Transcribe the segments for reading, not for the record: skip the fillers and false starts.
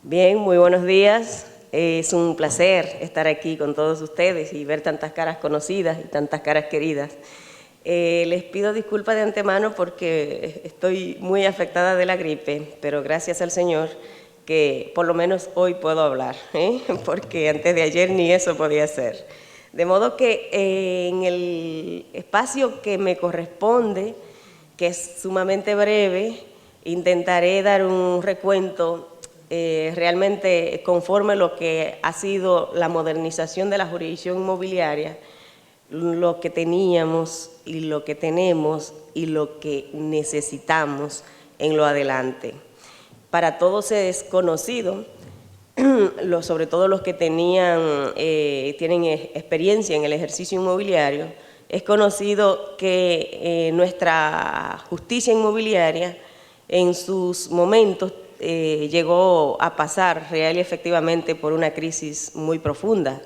Bien, muy buenos días. Es un placer estar aquí con todos ustedes y ver tantas caras conocidas y tantas caras queridas. Les pido disculpas de antemano porque estoy muy afectada de la gripe, pero gracias al Señor que por lo menos hoy puedo hablar, porque antes de ayer ni eso podía ser. De modo que en el espacio que me corresponde, que es sumamente breve, intentaré dar un recuento realmente conforme lo que ha sido la modernización de la jurisdicción inmobiliaria, lo que teníamos y lo que tenemos y lo que necesitamos en lo adelante. Para todos es conocido, sobre todo los que tienen experiencia en el ejercicio inmobiliario, es conocido que nuestra justicia inmobiliaria en sus momentos llegó a pasar real y efectivamente por una crisis muy profunda,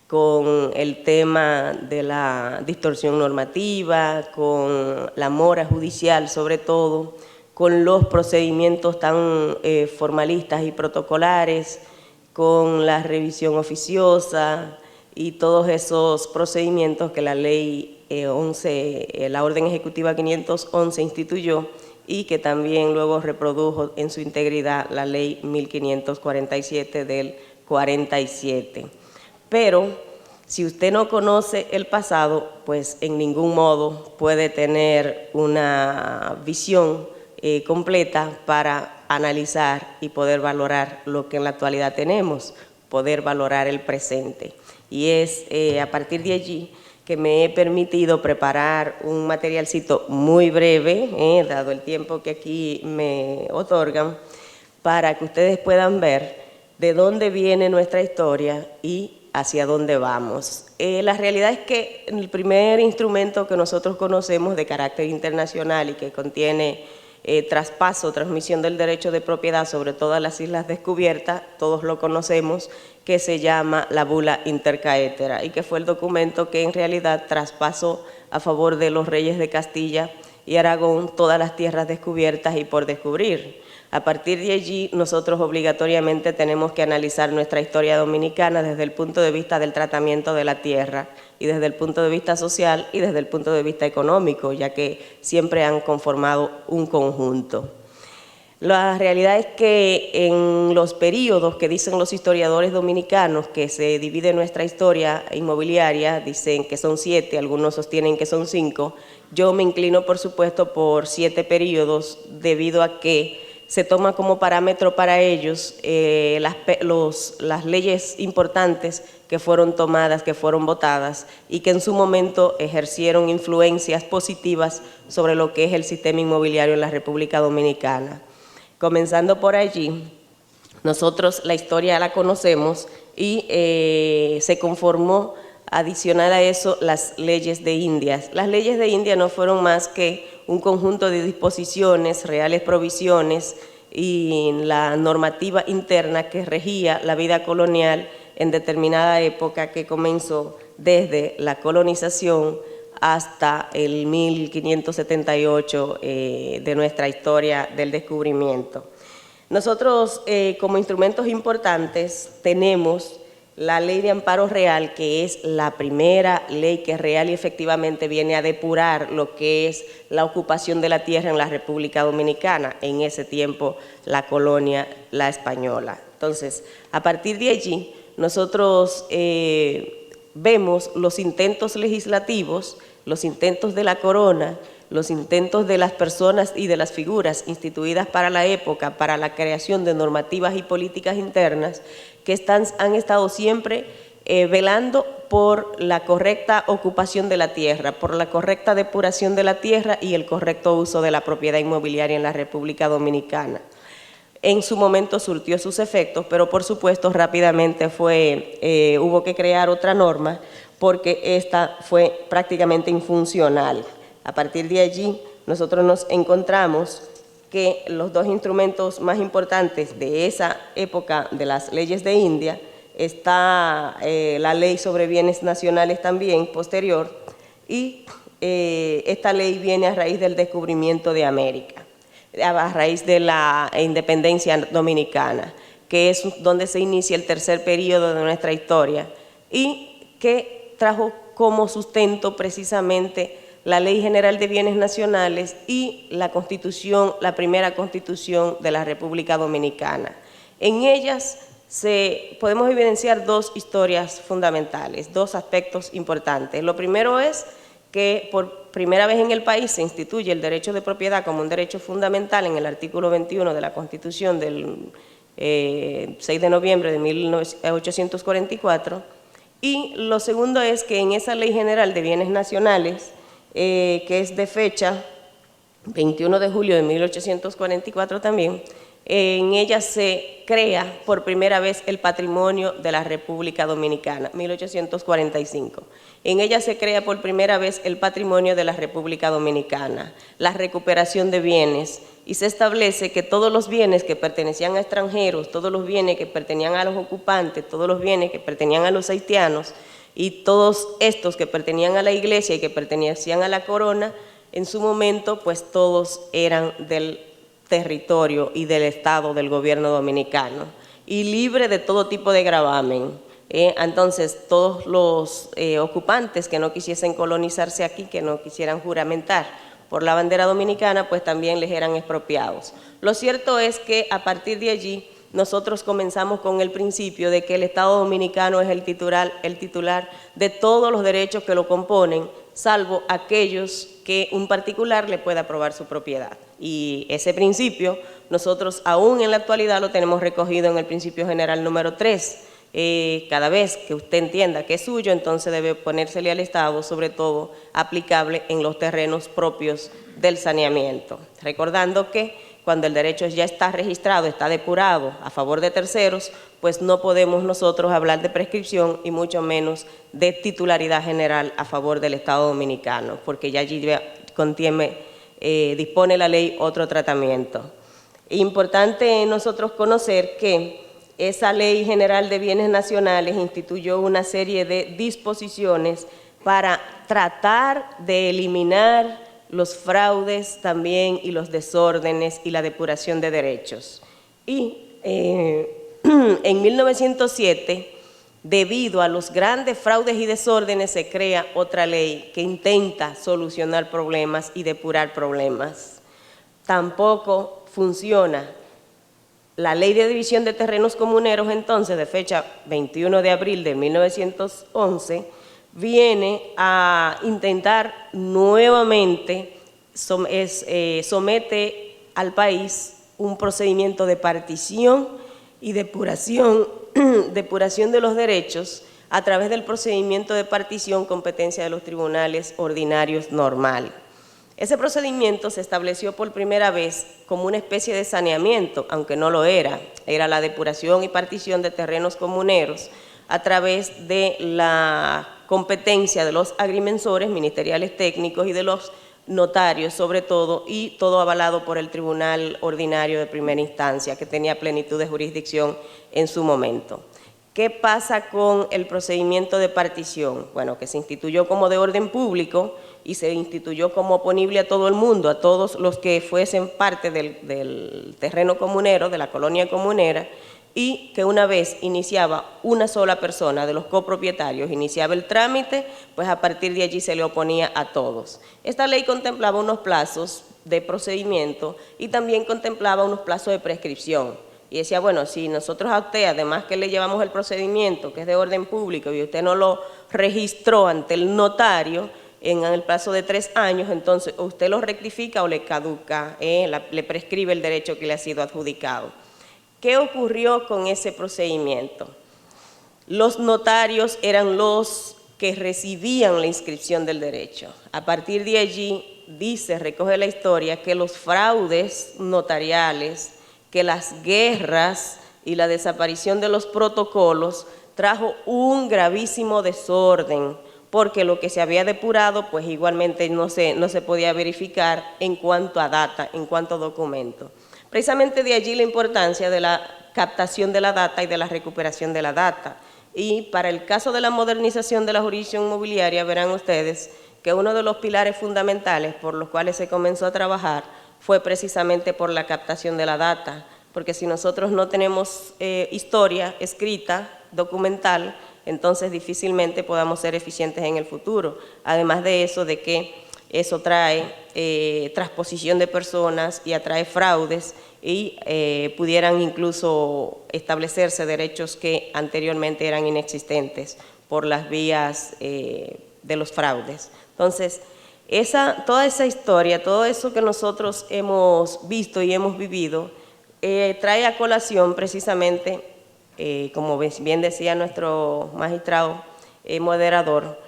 con el tema de la distorsión normativa, con la mora judicial sobre todo, con los procedimientos tan formalistas y protocolares, con la revisión oficiosa y todos esos procedimientos que la ley la orden ejecutiva 511 instituyó y que también luego reprodujo en su integridad la ley 1547 del 47. Pero si usted no conoce el pasado, pues en ningún modo puede tener una visión completa para analizar y poder valorar lo que en la actualidad tenemos, poder valorar el presente. Y es a partir de allí que me he permitido preparar un materialcito muy breve, dado el tiempo que aquí me otorgan, para que ustedes puedan ver de dónde viene nuestra historia y hacia dónde vamos. La realidad es que el primer instrumento que nosotros conocemos de carácter internacional y que contiene transmisión del derecho de propiedad sobre todas las islas descubiertas, todos lo conocemos, que se llama la bula intercaetera y que fue el documento que en realidad traspasó a favor de los reyes de Castilla y Aragón todas las tierras descubiertas y por descubrir. A partir de allí, nosotros obligatoriamente tenemos que analizar nuestra historia dominicana desde el punto de vista del tratamiento de la tierra y desde el punto de vista social y desde el punto de vista económico, ya que siempre han conformado un conjunto. La realidad es que en los periodos que dicen los historiadores dominicanos que se divide nuestra historia inmobiliaria, dicen que son 7, algunos sostienen que son 5, yo me inclino por supuesto por 7 periodos debido a que se toma como parámetro para ellos las leyes importantes que fueron tomadas, que fueron votadas y que en su momento ejercieron influencias positivas sobre lo que es el sistema inmobiliario en la República Dominicana. Comenzando por allí, nosotros la historia la conocemos y se conformó adicional a eso las leyes de Indias. Las leyes de India no fueron más que un conjunto de disposiciones, reales provisiones y la normativa interna que regía la vida colonial en determinada época que comenzó desde la colonización hasta el 1578 de nuestra historia del descubrimiento. Nosotros como instrumentos importantes tenemos la Ley de Amparo Real, que es la primera ley que real y efectivamente viene a depurar lo que es la ocupación de la tierra en la República Dominicana, en ese tiempo la colonia, la española. Entonces, a partir de allí, nosotros vemos los intentos legislativos, los intentos de la corona, los intentos de las personas y de las figuras instituidas para la época, para la creación de normativas y políticas internas, que han estado siempre velando por la correcta ocupación de la tierra, por la correcta depuración de la tierra y el correcto uso de la propiedad inmobiliaria en la República Dominicana. En su momento surtió sus efectos, pero por supuesto rápidamente hubo que crear otra norma porque esta fue prácticamente infuncional. A partir de allí, nosotros nos encontramos que los dos instrumentos más importantes de esa época de las leyes de India está la ley sobre bienes nacionales también posterior y esta ley viene a raíz del descubrimiento de América, a raíz de la independencia dominicana, que es donde se inicia el tercer periodo de nuestra historia, y que trajo como sustento precisamente la Ley General de Bienes Nacionales y la Constitución, la primera Constitución de la República Dominicana. En ellas podemos evidenciar dos historias fundamentales, dos aspectos importantes. Lo primero es que por primera vez en el país se instituye el derecho de propiedad como un derecho fundamental en el artículo 21 de la Constitución del 6 de noviembre de 1844, y lo segundo es que en esa Ley General de Bienes Nacionales, que es de fecha 21 de julio de 1844 también, en ella se crea por primera vez el patrimonio de la República Dominicana, 1845. En ella se crea por primera vez el patrimonio de la República Dominicana, la recuperación de bienes, y se establece que todos los bienes que pertenecían a extranjeros, todos los bienes que pertenecían a los ocupantes, todos los bienes que pertenecían a los haitianos y todos estos que pertenecían a la iglesia y que pertenecían a la corona, en su momento pues todos eran del territorio y del Estado del gobierno dominicano y libre de todo tipo de gravamen. Entonces todos los ocupantes que no quisiesen colonizarse aquí, que no quisieran juramentar por la bandera dominicana, pues también les eran expropiados. Lo cierto es que a partir de allí nosotros comenzamos con el principio de que el Estado dominicano es el titular de todos los derechos que lo componen, salvo aquellos que un particular le pueda probar su propiedad. Y ese principio nosotros aún en la actualidad lo tenemos recogido en el principio general número 3. Cada vez que usted entienda que es suyo, entonces debe ponérsele al Estado, sobre todo aplicable en los terrenos propios del saneamiento. Recordando que cuando el derecho ya está registrado, está depurado a favor de terceros, pues no podemos nosotros hablar de prescripción y mucho menos de titularidad general a favor del Estado dominicano, porque ya allí dispone la ley otro tratamiento. Importante nosotros conocer que esa Ley General de Bienes Nacionales instituyó una serie de disposiciones para tratar de eliminar los fraudes también y los desórdenes y la depuración de derechos. Y en 1907, debido a los grandes fraudes y desórdenes, se crea otra ley que intenta solucionar problemas y depurar problemas. Tampoco funciona. La Ley de División de Terrenos Comuneros, entonces, de fecha 21 de abril de 1911, viene a intentar nuevamente, somete al país un procedimiento de partición y depuración de los derechos a través del procedimiento de partición, competencia de los tribunales ordinarios normal. Ese procedimiento se estableció por primera vez como una especie de saneamiento, aunque no lo era la depuración y partición de terrenos comuneros a través de la competencia de los agrimensores ministeriales técnicos y de los notarios sobre todo, y todo avalado por el Tribunal Ordinario de Primera Instancia, que tenía plenitud de jurisdicción en su momento. ¿Qué pasa con el procedimiento de partición? Bueno, que se instituyó como de orden público y se instituyó como oponible a todo el mundo, a todos los que fuesen parte del terreno comunero, de la colonia comunera, y que una vez iniciaba una sola persona de los copropietarios, iniciaba el trámite, pues a partir de allí se le oponía a todos. Esta ley contemplaba unos plazos de procedimiento y también contemplaba unos plazos de prescripción. Y decía, bueno, si nosotros a usted, además que le llevamos el procedimiento, que es de orden público, y usted no lo registró ante el notario en el plazo de 3 años, entonces usted lo rectifica o le caduca, le prescribe el derecho que le ha sido adjudicado. ¿Qué ocurrió con ese procedimiento? Los notarios eran los que recibían la inscripción del derecho. A partir de allí, recoge la historia, que los fraudes notariales, que las guerras y la desaparición de los protocolos trajo un gravísimo desorden, porque lo que se había depurado, pues igualmente no se podía verificar en cuanto a data, en cuanto a documento. Precisamente de allí la importancia de la captación de la data y de la recuperación de la data. Y para el caso de la modernización de la jurisdicción inmobiliaria, verán ustedes que uno de los pilares fundamentales por los cuales se comenzó a trabajar fue precisamente por la captación de la data. porque si nosotros no tenemos historia escrita, documental, entonces difícilmente podamos ser eficientes en el futuro. Además de eso, de que eso trae transposición de personas y atrae fraudes y pudieran incluso establecerse derechos que anteriormente eran inexistentes por las vías de los fraudes. Entonces, toda esa historia, todo eso que nosotros hemos visto y hemos vivido, trae a colación precisamente, como bien decía nuestro magistrado moderador,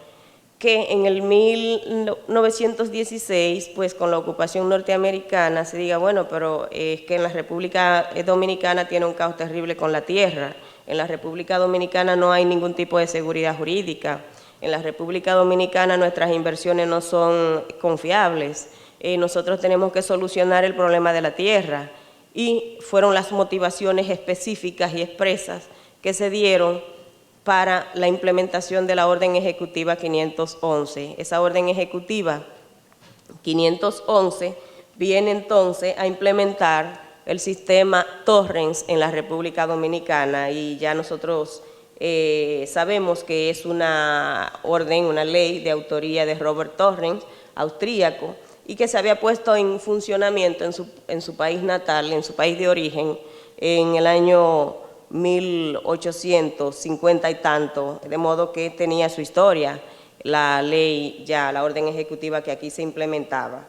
que en el 1916, pues con la ocupación norteamericana, se diga, bueno, pero es que en la República Dominicana tiene un caos terrible con la tierra, en la República Dominicana no hay ningún tipo de seguridad jurídica, en la República Dominicana nuestras inversiones no son confiables, nosotros tenemos que solucionar el problema de la tierra, y fueron las motivaciones específicas y expresas que se dieron para la implementación de la Orden Ejecutiva 511. Esa Orden Ejecutiva 511 viene entonces a implementar el sistema Torrens en la República Dominicana, y ya nosotros sabemos que es una orden, una ley de autoría de Robert Torrens, austríaco, y que se había puesto en funcionamiento en su país natal, en su país de origen, en el año 1850 y tanto, de modo que tenía su historia, la ley ya, la orden ejecutiva que aquí se implementaba.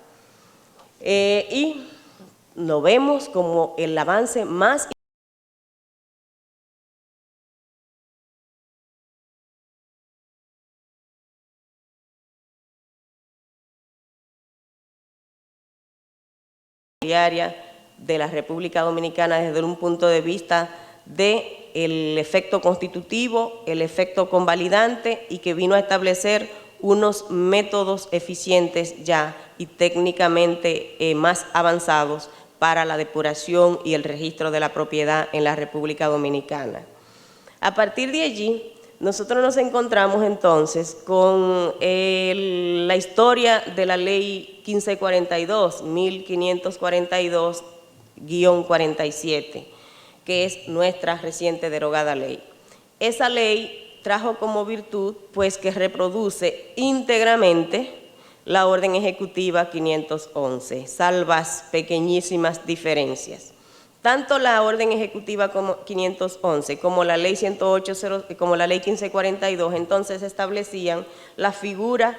Y lo vemos como el avance más de la República Dominicana desde un punto de vista del efecto constitutivo, el efecto convalidante, y que vino a establecer unos métodos eficientes ya y técnicamente más avanzados para la depuración y el registro de la propiedad en la República Dominicana. A partir de allí, nosotros nos encontramos entonces con la historia de la ley 1542, 1542-47, que es nuestra reciente derogada ley. Esa ley trajo como virtud, pues, que reproduce íntegramente la orden ejecutiva 511, salvas pequeñísimas diferencias. Tanto la orden ejecutiva como 511 como la ley 108, como la ley 1542, entonces establecían la figura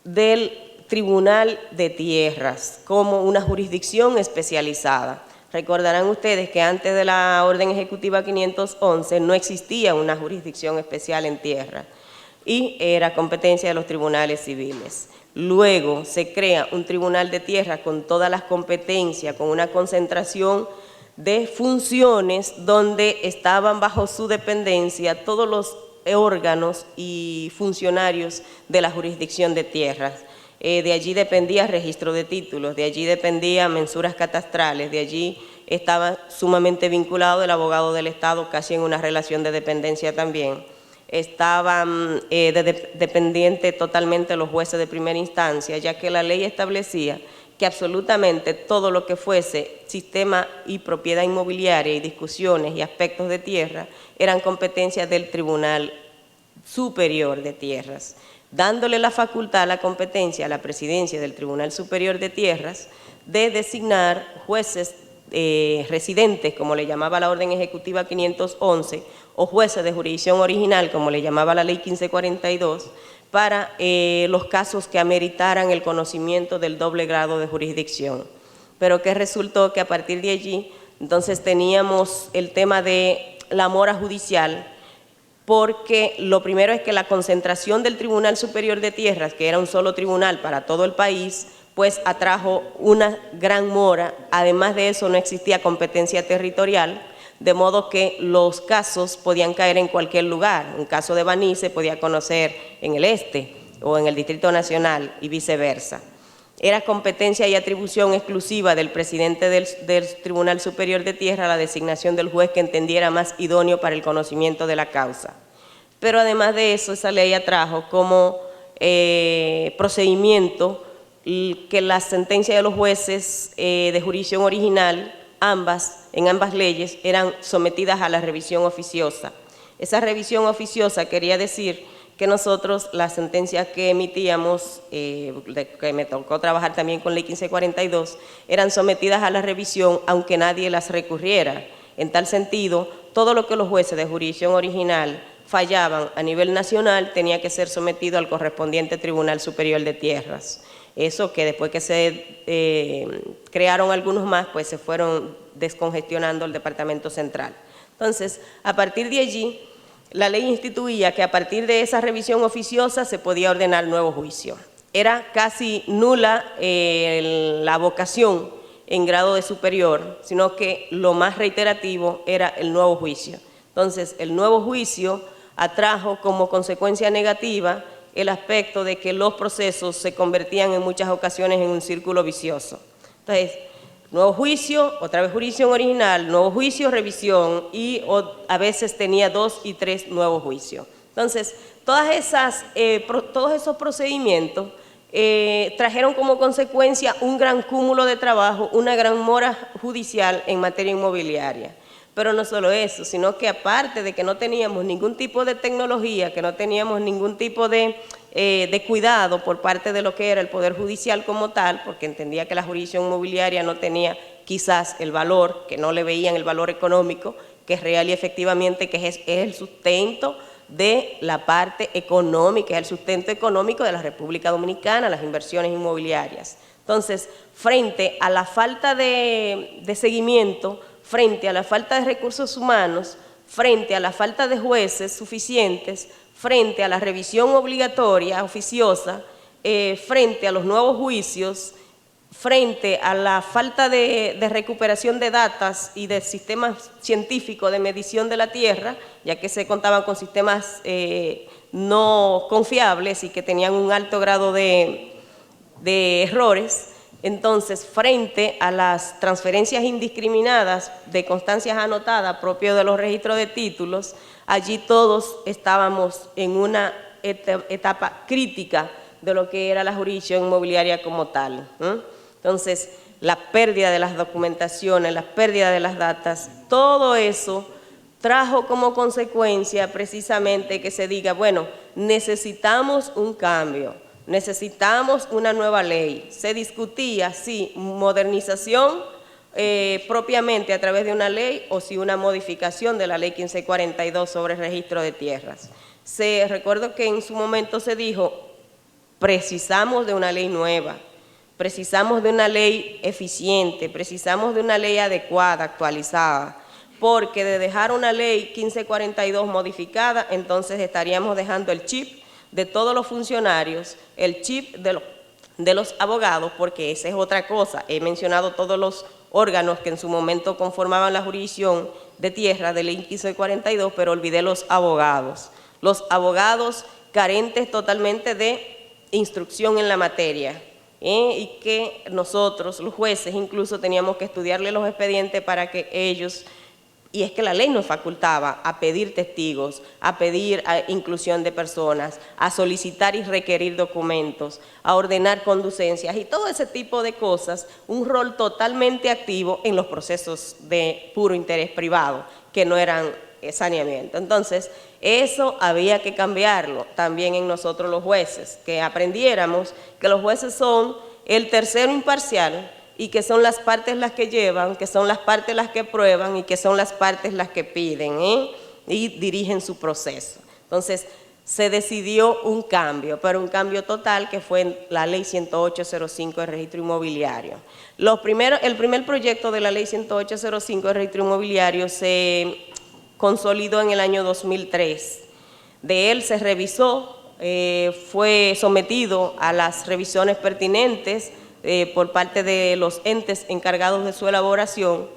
del Tribunal de Tierras como una jurisdicción especializada. Recordarán ustedes que antes de la orden ejecutiva 511 no existía una jurisdicción especial en tierra y era competencia de los tribunales civiles. Luego se crea un tribunal de tierra con todas las competencias, con una concentración de funciones donde estaban bajo su dependencia todos los órganos y funcionarios de la jurisdicción de tierras. De allí dependía registro de títulos, de allí dependía mensuras catastrales, de allí estaba sumamente vinculado el abogado del Estado, casi en una relación de dependencia también. Estaban dependientes totalmente los jueces de primera instancia, ya que la ley establecía que absolutamente todo lo que fuese sistema y propiedad inmobiliaria y discusiones y aspectos de tierra eran competencias del Tribunal Superior de Tierras, dándole la facultad, la competencia a la presidencia del Tribunal Superior de Tierras de designar jueces residentes, como le llamaba la orden ejecutiva 511, o jueces de jurisdicción original, como le llamaba la ley 1542, para los casos que ameritaran el conocimiento del doble grado de jurisdicción. Pero que resultó que a partir de allí, entonces teníamos el tema de la mora judicial, porque lo primero es que la concentración del Tribunal Superior de Tierras, que era un solo tribunal para todo el país, pues atrajo una gran mora. Además de eso, no existía competencia territorial, de modo que los casos podían caer en cualquier lugar. Un caso de Baní se podía conocer en el este o en el Distrito Nacional y viceversa. Era competencia y atribución exclusiva del presidente del Tribunal Superior de Tierra la designación del juez que entendiera más idóneo para el conocimiento de la causa. Pero además de eso, esa ley atrajo como procedimiento que las sentencias de los jueces de jurisdicción original, ambas en ambas leyes eran sometidas a la revisión oficiosa. Esa revisión oficiosa quería decir que nosotros, las sentencias que emitíamos, que me tocó trabajar también con Ley 1542, eran sometidas a la revisión aunque nadie las recurriera. En tal sentido, todo lo que los jueces de jurisdicción original fallaban a nivel nacional tenía que ser sometido al correspondiente Tribunal Superior de Tierras. Eso que después que se crearon algunos más, pues se fueron descongestionando el Departamento Central. Entonces, a partir de allí, la ley instituía que a partir de esa revisión oficiosa se podía ordenar nuevo juicio. Era casi nula la vocación en grado de superior, sino que lo más reiterativo era el nuevo juicio. Entonces, el nuevo juicio atrajo como consecuencia negativa el aspecto de que los procesos se convertían en muchas ocasiones en un círculo vicioso. Entonces, nuevo juicio, otra vez jurisdicción original, nuevo juicio, revisión, y a veces tenía 2 y 3 nuevos juicios. Entonces, todos esos procedimientos trajeron como consecuencia un gran cúmulo de trabajo, una gran mora judicial en materia inmobiliaria. Pero no solo eso, sino que aparte de que no teníamos ningún tipo de tecnología, que no teníamos ningún tipo de cuidado por parte de lo que era el Poder Judicial como tal, porque entendía que la jurisdicción inmobiliaria no tenía quizás el valor, que no le veían el valor económico, que es real y efectivamente que es el sustento de la parte económica, es el sustento económico de la República Dominicana, las inversiones inmobiliarias. Entonces, frente a la falta de seguimiento, frente a la falta de recursos humanos, frente a la falta de jueces suficientes, frente a la revisión obligatoria, oficiosa, frente a los nuevos juicios, frente a la falta de recuperación de datos y de sistemas científicos de medición de la tierra, ya que se contaban con sistemas no confiables y que tenían un alto grado de errores. Entonces, frente a las transferencias indiscriminadas de constancias anotadas propias de los registros de títulos, allí todos estábamos en una etapa crítica de lo que era la jurisdicción inmobiliaria como tal. Entonces, la pérdida de las documentaciones, la pérdida de las datas, todo eso trajo como consecuencia precisamente que se diga, bueno, necesitamos un cambio. Necesitamos una nueva ley. Se discutía si modernización propiamente a través de una ley o si una modificación de la ley 1542 sobre el registro de tierras. Recuerdo que en su momento se dijo, precisamos de una ley nueva, precisamos de una ley eficiente, precisamos de una ley adecuada, actualizada, porque de dejar una ley 1542 modificada, entonces estaríamos dejando el chip de todos los funcionarios, el chip de los abogados, porque esa es otra cosa. He mencionado todos los órganos que en su momento conformaban la jurisdicción de tierra de ley 1542, pero olvidé los abogados. Los abogados carentes totalmente de instrucción en la materia, y que nosotros, los jueces, incluso teníamos que estudiarle los expedientes para que ellos... Y es que la ley nos facultaba a pedir testigos, a pedir inclusión de personas, a solicitar y requerir documentos, a ordenar conducencias y todo ese tipo de cosas, un rol totalmente activo en los procesos de puro interés privado, que no eran saneamiento. Entonces, eso había que cambiarlo también en nosotros los jueces, que aprendiéramos que los jueces son el tercero imparcial, y que son las partes las que llevan, que son las partes las que prueban y que son las partes las que piden y dirigen su proceso. Entonces, se decidió un cambio, pero un cambio total que fue en la Ley 10805 del registro inmobiliario. El primer proyecto de la Ley 10805 del registro inmobiliario se consolidó en el año 2003. De él se revisó, fue sometido a las revisiones pertinentes por parte de los entes encargados de su elaboración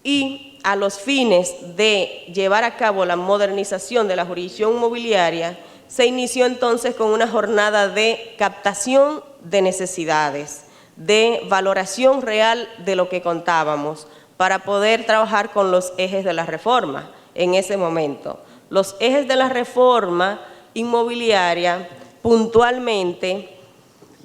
y a los fines de llevar a cabo la modernización de la jurisdicción inmobiliaria, se inició entonces con una jornada de captación de necesidades, de valoración real de lo que contábamos, para poder trabajar con los ejes de la reforma en ese momento. Los ejes de la reforma inmobiliaria puntualmente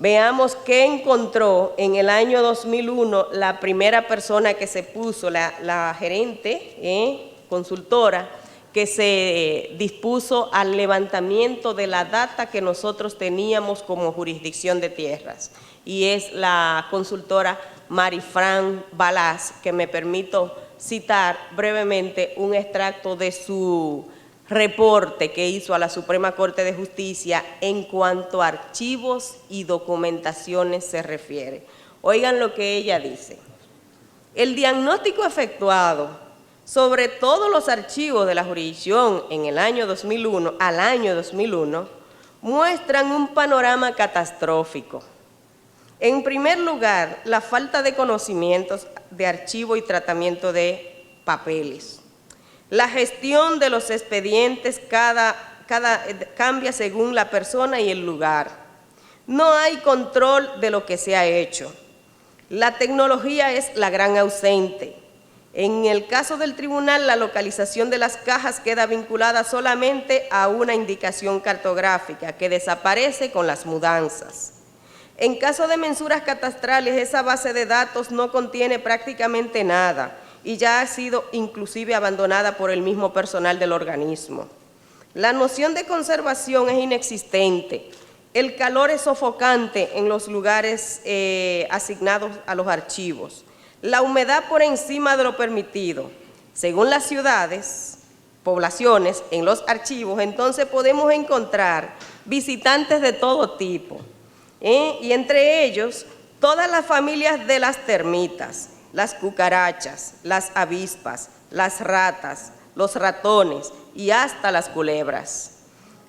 Veamos qué encontró en el año 2001 la primera persona que se puso, la gerente, consultora, que se dispuso al levantamiento de la data que nosotros teníamos como jurisdicción de tierras. Y es la consultora Marifran Balaz, que me permito citar brevemente un extracto de su reporte que hizo a la Suprema Corte de Justicia en cuanto a archivos y documentaciones se refiere. Oigan lo que ella dice. El diagnóstico efectuado sobre todos los archivos de la jurisdicción en el año 2001 al año 2001 muestran un panorama catastrófico. En primer lugar, la falta de conocimientos de archivo y tratamiento de papeles. La gestión de los expedientes cambia según la persona y el lugar. No hay control de lo que se ha hecho. La tecnología es la gran ausente. En el caso del tribunal, la localización de las cajas queda vinculada solamente a una indicación cartográfica que desaparece con las mudanzas. En caso de mensuras catastrales, esa base de datos no contiene prácticamente nada y ya ha sido inclusive abandonada por el mismo personal del organismo. La noción de conservación es inexistente. El calor es sofocante en los lugares asignados a los archivos. La humedad por encima de lo permitido. Según las ciudades, poblaciones, en los archivos, entonces podemos encontrar visitantes de todo tipo. Y entre ellos, todas las familias de las termitas, las cucarachas, las avispas, las ratas, los ratones y hasta las culebras.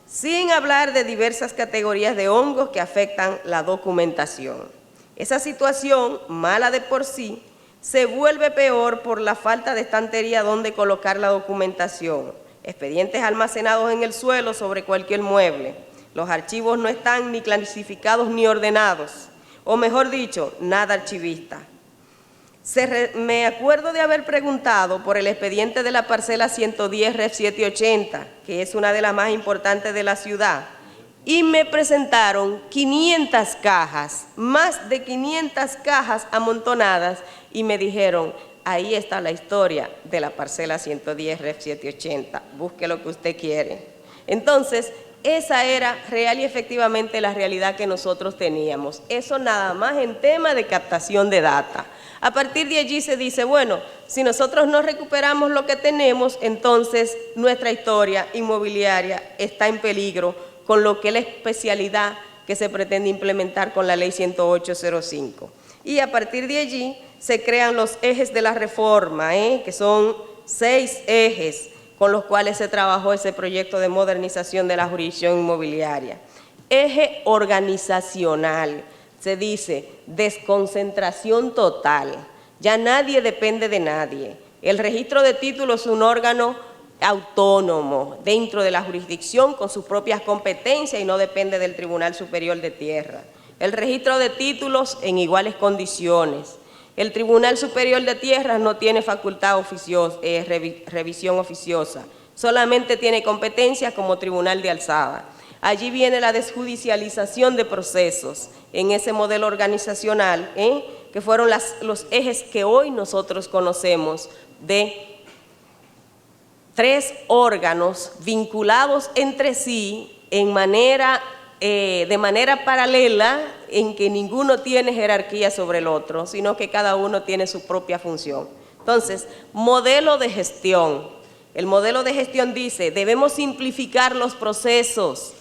Sin hablar de diversas categorías de hongos que afectan la documentación. Esa situación, mala de por sí, se vuelve peor por la falta de estantería donde colocar la documentación, expedientes almacenados en el suelo sobre cualquier mueble. Los archivos no están ni clasificados ni ordenados, o mejor dicho, nada archivista. Me acuerdo de haber preguntado por el expediente de la parcela 110 Ref 780, que es una de las más importantes de la ciudad, y me presentaron 500 cajas, más de 500 cajas amontonadas, y me dijeron, ahí está la historia de la parcela 110 Ref 780, busque lo que usted quiere. Entonces, esa era real y efectivamente la realidad que nosotros teníamos. Eso nada más en tema de captación de data. A partir de allí se dice, bueno, si nosotros no recuperamos lo que tenemos, entonces nuestra historia inmobiliaria está en peligro con lo que es la especialidad que se pretende implementar con la Ley 10805. Y a partir de allí se crean los ejes de la reforma, que son 6 ejes con los cuales se trabajó ese proyecto de modernización de la jurisdicción inmobiliaria. Eje organizacional, se dice desconcentración total, ya nadie depende de nadie. El registro de títulos es un órgano autónomo dentro de la jurisdicción con sus propias competencias y no depende del Tribunal Superior de Tierra. El registro de títulos en iguales condiciones. El Tribunal Superior de Tierras no tiene facultad revisión oficiosa, solamente tiene competencias como tribunal de alzada. Allí viene la desjudicialización de procesos en ese modelo organizacional, que fueron los ejes que hoy nosotros conocemos de 3 órganos vinculados entre sí de manera paralela, en que ninguno tiene jerarquía sobre el otro, sino que cada uno tiene su propia función. Entonces, modelo de gestión. El modelo de gestión dice, debemos simplificar los procesos,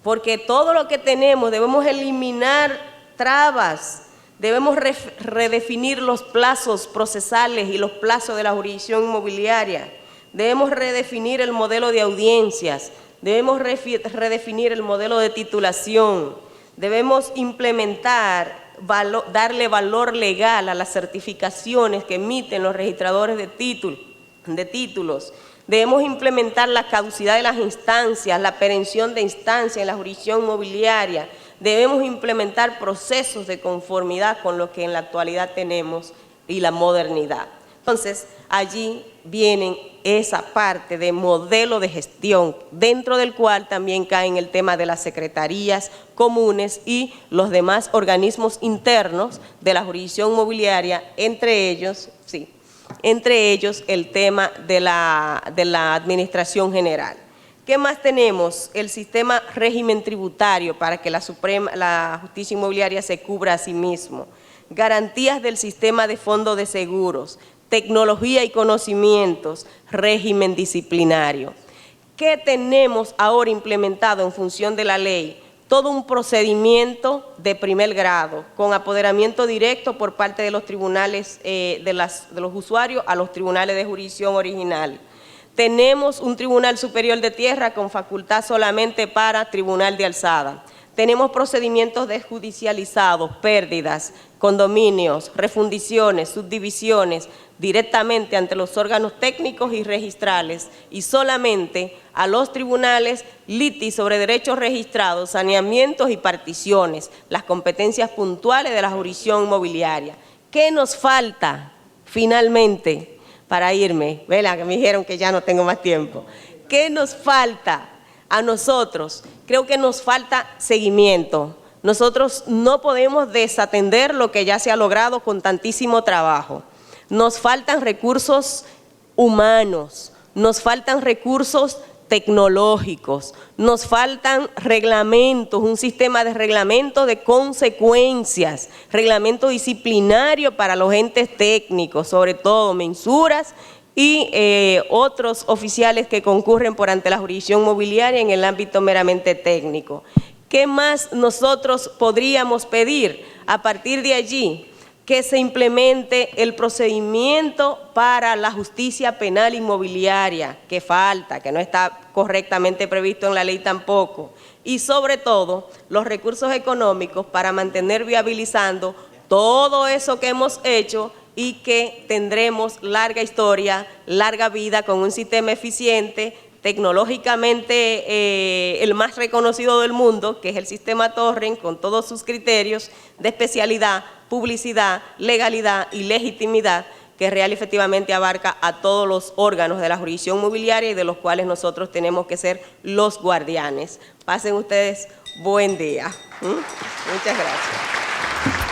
porque todo lo que tenemos debemos eliminar trabas, debemos redefinir los plazos procesales y los plazos de la jurisdicción inmobiliaria, debemos redefinir el modelo de audiencias, debemos redefinir el modelo de titulación, debemos implementar, darle valor legal a las certificaciones que emiten los registradores de títulos, debemos implementar la caducidad de las instancias, la perención de instancias en la jurisdicción inmobiliaria, debemos implementar procesos de conformidad con lo que en la actualidad tenemos y la modernidad. Entonces, allí viene esa parte de modelo de gestión, dentro del cual también caen el tema de las secretarías comunes y los demás organismos internos de la jurisdicción mobiliaria, entre ellos el tema de la administración general. ¿Qué más tenemos? El sistema régimen tributario para que la justicia inmobiliaria se cubra a sí mismo. Garantías del sistema de fondo de seguros, tecnología y conocimientos, régimen disciplinario. ¿Qué tenemos ahora implementado en función de la ley? Todo un procedimiento de primer grado, con apoderamiento directo por parte de los tribunales, de los usuarios a los tribunales de jurisdicción original. Tenemos un Tribunal Superior de Tierra con facultad solamente para Tribunal de Alzada. Tenemos procedimientos desjudicializados, pérdidas, condominios, refundiciones, subdivisiones, directamente ante los órganos técnicos y registrales y solamente a los tribunales litis sobre derechos registrados, saneamientos y particiones, las competencias puntuales de la jurisdicción inmobiliaria. ¿Qué nos falta finalmente para irme? ¿Verdad? Que me dijeron que ya no tengo más tiempo. ¿Qué nos falta a nosotros? Creo que nos falta seguimiento. Nosotros no podemos desatender lo que ya se ha logrado con tantísimo trabajo. Nos faltan recursos humanos, nos faltan recursos tecnológicos, nos faltan reglamentos, un sistema de reglamento de consecuencias, reglamento disciplinario para los entes técnicos, sobre todo mensuras y otros oficiales que concurren por ante la jurisdicción mobiliaria en el ámbito meramente técnico. ¿Qué más nosotros podríamos pedir a partir de allí? Que se implemente el procedimiento para la justicia penal inmobiliaria, que falta, que no está correctamente previsto en la ley tampoco, y sobre todo los recursos económicos para mantener viabilizando todo eso que hemos hecho y que tendremos larga historia, larga vida con un sistema eficiente, tecnológicamente el más reconocido del mundo, que es el sistema Torrent, con todos sus criterios de especialidad, publicidad, legalidad y legitimidad, que real y efectivamente abarca a todos los órganos de la jurisdicción mobiliaria y de los cuales nosotros tenemos que ser los guardianes. Pasen ustedes buen día. Muchas gracias.